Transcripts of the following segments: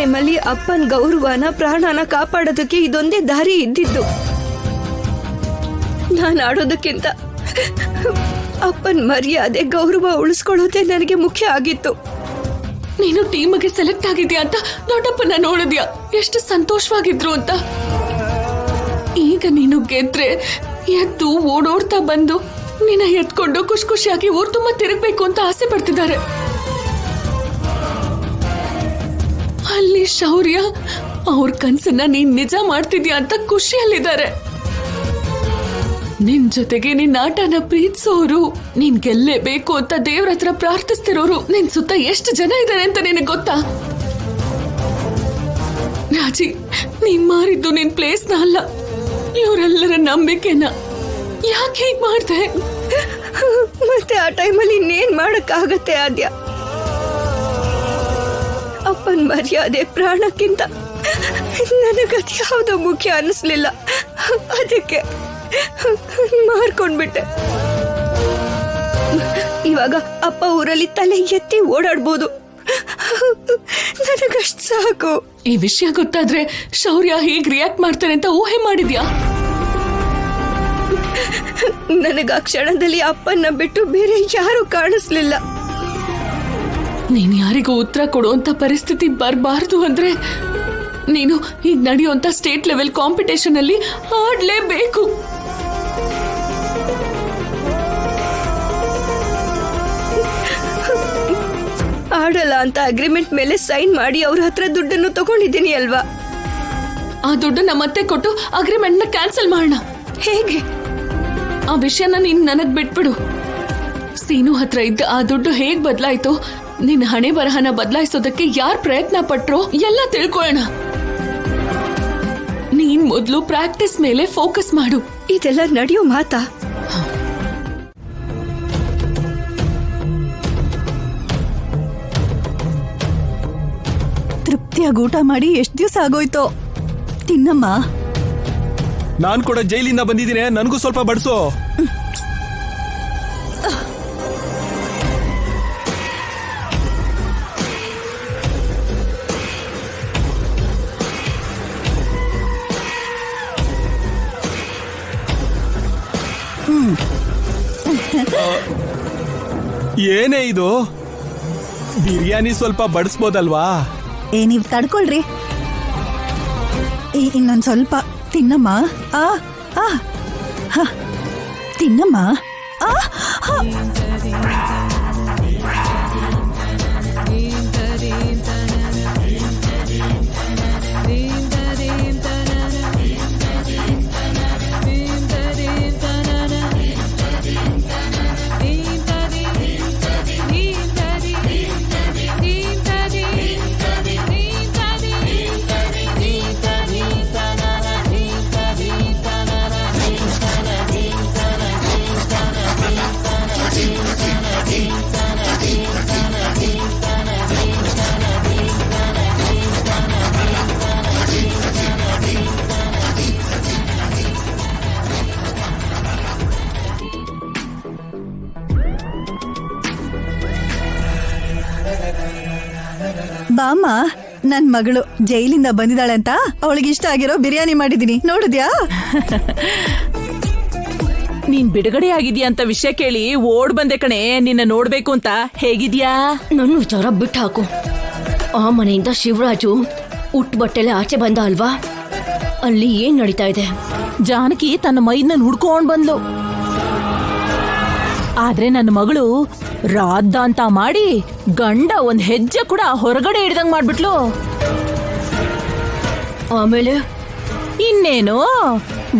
ಟೈಮಲ್ಲಿ ಅಪ್ಪನ್ ಗೌರವನ ಪ್ರಾಣನ ಕಾಪಾಡೋದಕ್ಕೆ ಇದೊಂದೇ ದಾರಿ ಇದ್ದಿದ್ದು. ನಾನು ಆಡೋದಕ್ಕಿಂತ ಅಪ್ಪನ್ ಮರ್ಯಾದೆ ಗೌರವ ಉಳಿಸ್ಕೊಳ್ಳೋದೇ ನನಗೆ ಮುಖ್ಯ ಆಗಿತ್ತು. ನೀನು ಟೀಮ್ಗೆ ಸೆಲೆಕ್ಟ್ ಆಗಿದ್ಯಾ ಅಂತ ದೊಡ್ಡಪ್ಪನ ನೋಡಿದ್ಯಾ, ಎಷ್ಟು ಸಂತೋಷವಾಗಿದ್ರು ಅಂತ. ಈಗ ನೀನು ಗೆದ್ರೆ ಎದ್ದು ಓಡೋಡ್ತಾ ಬಂದು ನಿನ್ನ ಎತ್ಕೊಂಡು ಖುಷಿ ಖುಷಿಯಾಗಿ ಊರ್ ತುಂಬಾ ತಿರುಗ್ಬೇಕು ಅಂತ ಆಸೆ ಪಡ್ತಿದ್ದಾರೆ. ಅಲ್ಲಿ ಶೌರ್ಯ ಅವ್ರ ಕನ್ಸನ್ನ ನೀನ್ ನಿಜ ಮಾಡ್ತಿದ್ಯಾ ಅಂತ ಖುಷಿಯಲ್ಲಿದ್ದಾರೆ. ನಿನ್ ಜೊತೆಗೆ ನಿನ್ ಆಟನ ಪ್ರೀತಿಸೋರು, ನೀನ್ ಗೆಲ್ಲೇಬೇಕು ಅಂತ ದೇವ್ರ ಹತ್ರ ಪ್ರಾರ್ಥಿಸ್ತಿರೋರು ನಿನ್ ಸುತ್ತ ಎಷ್ಟು ಜನ ಇದ್ದಾರೆ ಅಂತ ನಿನಗೆ ಗೊತ್ತಾ? ರಾಜಿ, ನೀನ್ ಮಾರಿದ್ದು ನಿನ್ ಪ್ಲೇಸ್ನ ಅಲ್ಲ, ಇವರೆಲ್ಲರ ನಂಬಿಕೆನ. ಯಾಕೆ ಹೀಗ್ ಮಾಡ್ದೆ? ಮತ್ತೆ ಆ ಟೈಮಲ್ಲಿ ಇನ್ನೇನ್ ಮಾಡಕ್ಕಾಗತ್ತೆ ಆದ್ಯ? ಅಪ್ಪನ್ ಮರ್ಯಾದೆ ಪ್ರಾಣಕ್ಕಿಂತ ನನಗದ್ಯಾವುದೋ ಮುಖ್ಯ ಅನ್ನಿಸ್ಲಿಲ್ಲ. ಅದಕ್ಕೆ ಮಾರ್ಕೊಂಡ್ಬಿಟ್ಟೆ. ಇವಾಗ ಅಪ್ಪ ಊರಲ್ಲಿ ತಲೆ ಎತ್ತಿ ಓಡಾಡ್ಬೋದು. ನನಗಷ್ಟು ಸಾಕು. ಈ ವಿಷಯ ಗೊತ್ತಾದ್ರೆ ಶೌರ್ಯ ಹೇಗ್ ರಿಯಾಕ್ಟ್ ಮಾಡ್ತಾರೆ ಅಂತ ಊಹೆ ಮಾಡಿದ್ಯಾ? ನನಗ ಆ ಕ್ಷಣದಲ್ಲಿ ಅಪ್ಪನ್ನ ಬಿಟ್ಟು ಬೇರೆ ಯಾರು ಕಾಣಿಸ್ಲಿಲ್ಲ. ನೀನ್ ಯಾರಿಗೂ ಉತ್ತರ ಕೊಡುವಂತ ಪರಿಸ್ಥಿತಿ ಬರಬಾರ್ದು ಅಂದ್ರೆ ನೀನು ಈಗ ನಡೆಯುವಂತ ಸ್ಟೇಟ್ ಲೆವೆಲ್ ಕಾಂಪಿಟೇಷನ್ ಅಲ್ಲಿ ಆಡ್ಲೇಬೇಕು. ಆಡಲ್ಲ ಅಂತ ಅಗ್ರಿಮೆಂಟ್ ಮೇಲೆ ಸೈನ್ ಮಾಡಿ ಅವ್ರ ಹತ್ರ ದುಡ್ಡನ್ನು ತಗೊಂಡಿದ್ದೀನಿ ಅಲ್ವಾ? ಆ ದುಡ್ಡನ್ನ ಮತ್ತೆ ಕೊಟ್ಟು ಅಗ್ರಿಮೆಂಟ್ ನ ಕ್ಯಾನ್ಸಲ್ ಮಾಡೋಣ. ಹೇಗೆ? ಆ ವಿಷಯನ ನೀನ್ ನನಗ್ ಬಿಟ್ಬಿಡು. ಸೀನು ಹತ್ರ ಇದ್ದ ಆ ದುಡ್ಡು ಹೇಗ್ ಬದಲಾಯ್ತು, ನಿನ್ನ ಹಣೆ ಬರಹನ ಬದಲಾಯಿಸೋದಕ್ಕೆ ಯಾರ್ ಪ್ರಯತ್ನ ಪಟ್ರೋ ಎಲ್ಲ ತಿಳ್ಕೊಳ್ಳೋಣ. ನೀನ್ ಮೊದ್ಲು ಪ್ರಾಕ್ಟೀಸ್ ಮೇಲೆ ಫೋಕಸ್ ಮಾಡು. ಇದೆಲ್ಲ ನಡೆಯೋ ಮಾತಾ? ತೃಪ್ತಿಯಾಗಿ ಊಟ ಮಾಡಿ ಎಷ್ಟು ದಿವಸ ಆಗೋಯ್ತೋ. ತಿನ್ನಮ್ಮ. ನಾನ್ ಕೂಡ ಜೈಲಿಂದ ಬಂದಿದ್ದೀನಿ, ನನಗೂ ಸ್ವಲ್ಪ ಬಡಿಸು. ಏನೇ ಇದು? ಬಿರಿಯಾನಿ ಸ್ವಲ್ಪ ಬಡಿಸ್ಬೋದಲ್ವಾ? ನೀವ್ ತಡ್ಕೊಳ್ರಿ. ಇನ್ನೊಂದ್ ಸ್ವಲ್ಪ ತಿನ್ನಮ್ಮ. ಆ ಆ ಹ, ತಿನ್ನಮ್ಮ. ಆ ಹ. ಬಾಮ್ಮ, ನನ್ ಮಗಳು ಜೈಲಿಂದ ಬಂದಿದ್ದಾಳೆ ಅಂತ ಅವಳಿಗೆ ಇಷ್ಟ ಆಗಿರೋ ಬಿರಿಯಾನಿ ಮಾಡಿದೀನಿ, ನೋಡಿದ್ಯಾ? ನೀನ್ ಬಿಡುಗಡೆ ಆಗಿದ್ಯಾ ಅಂತ ವಿಷಯ ಕೇಳಿ ಓಡ್ ಬಂದೆ ಕಣೆ, ನಿನ್ನ ನೋಡ್ಬೇಕು ಅಂತ. ಹೇಗಿದ್ಯಾ? ನನ್ನ ವಿಚಾರ ಬಿಟ್ಟು ಹಾಕು. ಆ ಮನೆಯಿಂದ ಶಿವರಾಜು ಉಟ್ ಬಟ್ಟೆಲೆ ಆಚೆ ಬಂದ ಅಲ್ವಾ? ಅಲ್ಲಿ ಏನ್ ನಡೀತಾ ಇದೆ? ಜಾನಕಿ ತನ್ನ ಮೈನ ಹುಡ್ಕೊಂಡ್ ಬಂದ್ಲು. ಆದ್ರೆ ನನ್ನ ಮಗಳು ರಾದ್ದ ಅಂತ ಮಾಡಿ ಗಂಡ ಒಂದ್ ಹೆಜ್ಜೆ ಕೂಡ ಹೊರಗಡೆ ಹಿಡ್ದಂಗ್ ಮಾಡ್ಬಿಟ್ಲು. ಆಮೇಲೆ ಇನ್ನೇನು,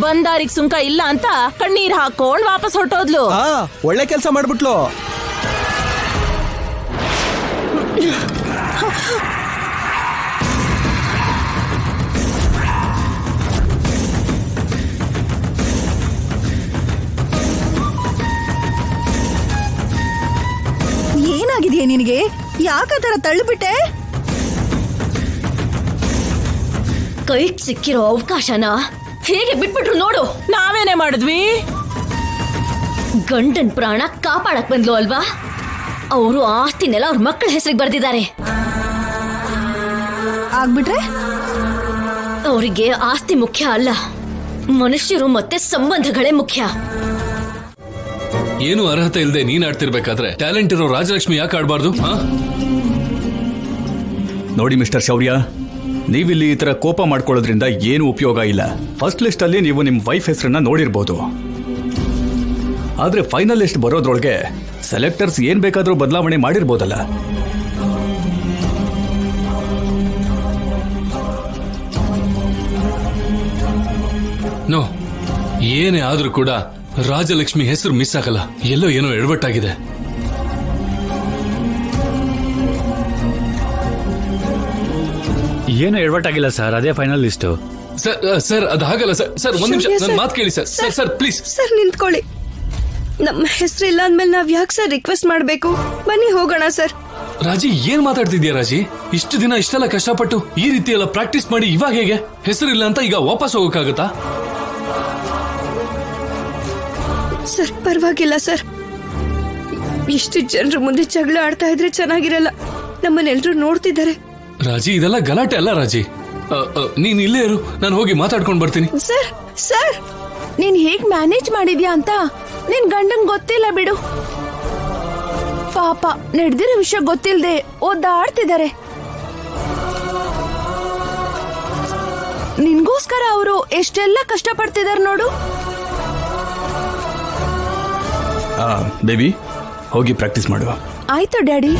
ಬಂದಾರಿಗ್ ಸುಂಕ ಇಲ್ಲ ಅಂತ ಕಣ್ಣೀರ್ ಹಾಕೊಂಡ್ ವಾಪಸ್ ಹೊರಟೋದ್ಲು. ಒಳ್ಳೆ ಕೆಲಸ ಮಾಡ್ಬಿಟ್ಲು. ಏನಾಗಿದೆಯಾ ನಿನಗೆ? ಯಾಕತರ ತಳ್ಳಿಬಿಟ್ಟೆ? ಕೈಟ್ ಸಿಕ್ಕಿರೋ ಅವಕಾಶನ ಹೇಗೆ ಬಿಟ್ಬಿಟ್ರು ನೋಡು. ನಾವೇನೇ ಮಾಡಿದ್ವಿ? ಗಂಡನ್ ಪ್ರಾಣ ಕಾಪಾಡಕ್ ಬಂದ್ಲು ಅಲ್ವಾ? ಅವರು ಆಸ್ತಿನೆಲ್ಲ ಅವ್ರ ಮಕ್ಕಳ ಹೆಸರಿಗೆ ಬರ್ದಿದ್ದಾರೆ. ಆ ಆಗ್ಬಿಟ್ರೆ? ಅವರಿಗೆ ಆಸ್ತಿ ಮುಖ್ಯ ಅಲ್ಲ, ಮನುಷ್ಯರು ಮತ್ತೆ ಸಂಬಂಧಗಳೇ ಮುಖ್ಯ. ಏನು ಅರ್ಹತೆ ಇಲ್ಲದೆ ನೀನ್ ಆಡ್ತಿರ್ಬೇಕಾದ್ರೆ ಟ್ಯಾಲೆಂಟ್ ಇರೋ ರಾಜಲಕ್ಷ್ಮಿ ಯಾಕೆ ಆಡ್ಬಾರ್ದು? ನೋಡಿ ಮಿಸ್ಟರ್ ಶೌರ್ಯ, ನೀವಿಲ್ಲಿ ಈ ತರ ಕೋಪ ಮಾಡ್ಕೊಳ್ಳೋದ್ರಿಂದ ಏನು ಉಪಯೋಗ ಇಲ್ಲ. ಫಸ್ಟ್ ಲಿಸ್ಟ್ ಅಲ್ಲಿ ನೀವು ನಿಮ್ ವೈಫ್ ಹೆಸರನ್ನ ನೋಡಿರ್ಬೋದು, ಆದ್ರೆ ಫೈನಲ್ ಲಿಸ್ಟ್ ಬರೋದ್ರೊಳಗೆ ಸೆಲೆಕ್ಟರ್ಸ್ ಏನ್ ಬೇಕಾದ್ರೂ ಬದಲಾವಣೆ ಮಾಡಿರ್ಬೋದಲ್ಲ. ನೋ, ಏನೇ ಆದ್ರೂ ಕೂಡ ರಾಜಲಕ್ಷ್ಮಿ ಹೆಸರು ಮಿಸ್ ಆಗಲ್ಲ. ಎಲ್ಲೋ ಏನೋ ಎಡವಟ್ಟಾಗಿದೆ. ಏನು ಎಡವಟ್ಟಾಗಿಲ್ಲ ಸರ್, ಅದೇ ಫೈನಲ್ ಲಿಸ್ಟು. ಸರ್ ಅದು ಹಾಗಲ್ಲ ಸರ್. ಸರ್ ಒಂದ್ ನಿಮಿಷ ನನ್ನ ಮಾತು ಕೇಳಿ sir. Sir sir please sir ನಿಂತ್ಕೊಳ್ಳಿ. ನಮ್ಮ ಹೆಸರು ಇಲ್ಲ ಅಂದ್ಮೇಲೆ ನಾವ್ ಯಾಕೆ ಸರ್ ರಿಕ್ವೆಸ್ಟ್ ಮಾಡ್ಬೇಕು? ಬನ್ನಿ ಹೋಗೋಣ ಸರ್. ರಾಜಿ, ಏನ್ ಮಾತಾಡ್ತಿದ್ಯಾ ರಾಜಿ? ಇಷ್ಟು ದಿನ ಇಷ್ಟೆಲ್ಲ ಕಷ್ಟಪಟ್ಟು ಈ ರೀತಿ ಎಲ್ಲ ಪ್ರಾಕ್ಟೀಸ್ ಮಾಡಿ ಇವಾಗ ಹೇಗೆ ಹೆಸರಿಲ್ಲ ಅಂತ ಈಗ ವಾಪಸ್ ಹೋಗಕ್ಕಾಗತ್ತಾ? ಸರ್ ಪರವಾಗಿಲ್ಲ ಸರ್, ಇಷ್ಟು ಜನರ ಮುಂದೆ ಜಗಳ ಆಡ್ತಾ ಇದ್ರೆ ಚೆನ್ನಾಗಿರಲ್ಲ. ನಮ್ಮನ್ನೆಲ್ರು ನೋಡ್ತಿದ್ದಾರೆ. ರಾಜಿ, ಇದೆಲ್ಲ ಗಲಾಟೆ ಅಲ್ಲ ರಾಜಿ. ನೀನ್ ಇಲ್ಲೇ ಇರು, ನಾನು ಹೋಗಿ ಮಾತಾಡ್ಕೊಂಡ್ ಬರ್ತೀನಿ. ಸರ್ ಸರ್ ನೀನ್ ಹೇಗ್ ಮ್ಯಾನೇಜ್ ಮಾಡಿದ್ಯಾ ಅಂತ ನಿನ್ ಗಂಡಂಗ್ ಗೊತ್ತಿಲ್ಲ ಬಿಡು. ಪಾಪ ನಡೆದಿರೋ ವಿಷಯ ಗೊತ್ತಿಲ್ಲದೆ ಓದಾಡ್ತಿದ್ದಾರೆ. ನಿನ್ಗೋಸ್ಕರ ಅವರು ಎಷ್ಟೆಲ್ಲ ಕಷ್ಟಪಡ್ತಿದಾರ ನೋಡು. ಬೇಬಿ, ಹೋಗಿ ಪ್ರಾಕ್ಟೀಸ್ ಮಾಡುವ. ಆಯ್ತು ಡ್ಯಾಡಿ.